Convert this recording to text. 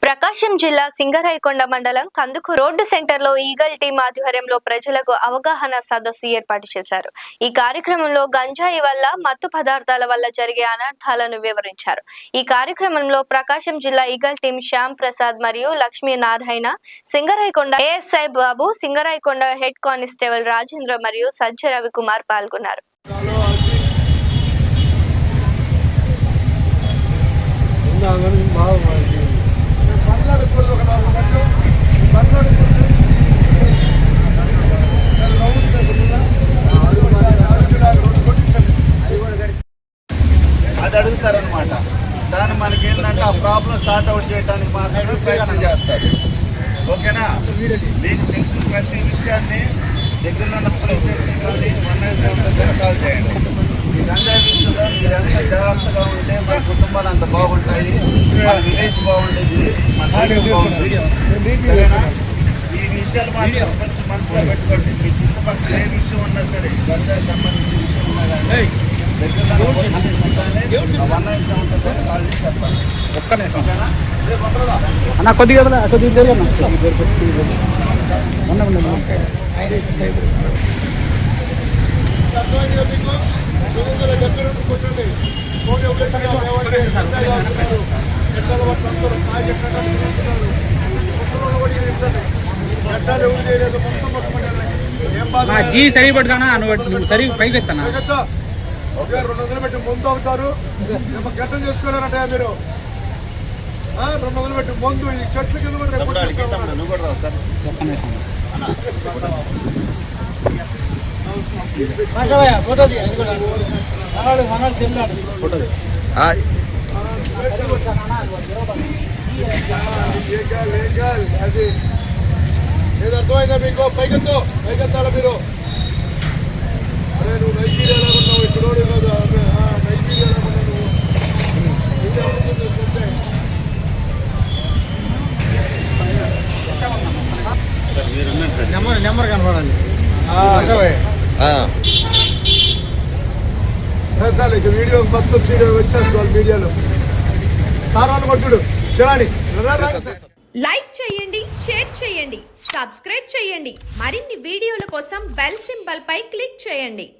ప్రకాశం జిల్లా సింగరాయకొండ మండలం కందుకు రోడ్డు సెంటర్లో ఈగల్ టీం ఆధ్వర్యంలో ప్రజలకు అవగాహన సదస్సు ఏర్పాటు చేశారు. ఈ కార్యక్రమంలో గంజాయి వల్ల మత్తు పదార్థాల వల్ల జరిగే అనర్థాలను వివరించారు. ఈ కార్యక్రమంలో ప్రకాశం జిల్లా ఈగల్ టీం శ్యామ్ ప్రసాద్ మరియు లక్ష్మీనారాయణ, సింగరాయకొండ ఏఎస్ఐ బాబు, సింగరాయకొండ హెడ్ కానిస్టేబుల్ రాజేంద్ర మరియు సజ్జ రవికుమార్ పాల్గొన్నారు. అది అడుగుతారనమాట. దాన్ని మనకి ఏంటంటే ఆ ప్రాబ్లం సార్ట్ అవుట్ చేయడానికి మాత్రమే ప్రయత్నం చేస్తారు. ఓకేనా? మీకు తెలిసిన ప్రతి విషయాన్ని దగ్గరలో ఉన్న పోలీస్ స్టేషన్ కానీ 197 కాల్ చేయండి. ఈ గంజాయి విషయంలో మీరు ఎంత జాగ్రత్తగా ఉంటే మన కుటుంబాలు అంత బాగుంటాయి, మన విలేజ్ బాగుంటుంది, మన దేశం బాగుంటుంది. సరేనా? ఈ విషయాలు మాత్రం కొంచెం మనసులో పెట్టుకోండి. మీ చుట్టుపక్కల ఏ విషయం ఉన్నా సరే, గంజాయి సంబంధించిన విషయం ఉన్నా కానీ దగ్గరలో అన్న కొద్దిగా జీ సరి పట్టుతానా నువ్వు సరి పైకి ఎత్తానా 200 పెట్టి ముందు అవుతారు. గట్టం చేసుకోలేరంటే మీరు 200 పెట్టి ముందు ఈ చెట్ల కింద అది ఏదో అర్థమైందా మీకు? పైకెత్తాలా మీరు? అరే నువ్వు నైజీరియాలో ఉన్నావు, ఇక్కడ కాదు, నైజీరియాలో ఉన్నావు నువ్వు. నెంబర్ కనపడండి సార్. ఇక వీడియో మొత్తం వచ్చేసుకోవాలి మీడియాలో. సార్ వాళ్ళు కొట్టుడు చూడండి. లైక్ చేయండి, షేర్ చేయండి, సబ్స్క్రైబ్ చేయండి. మరిన్ని వీడియోల కోసం బెల్ సింబల్ పై క్లిక్ చేయండి.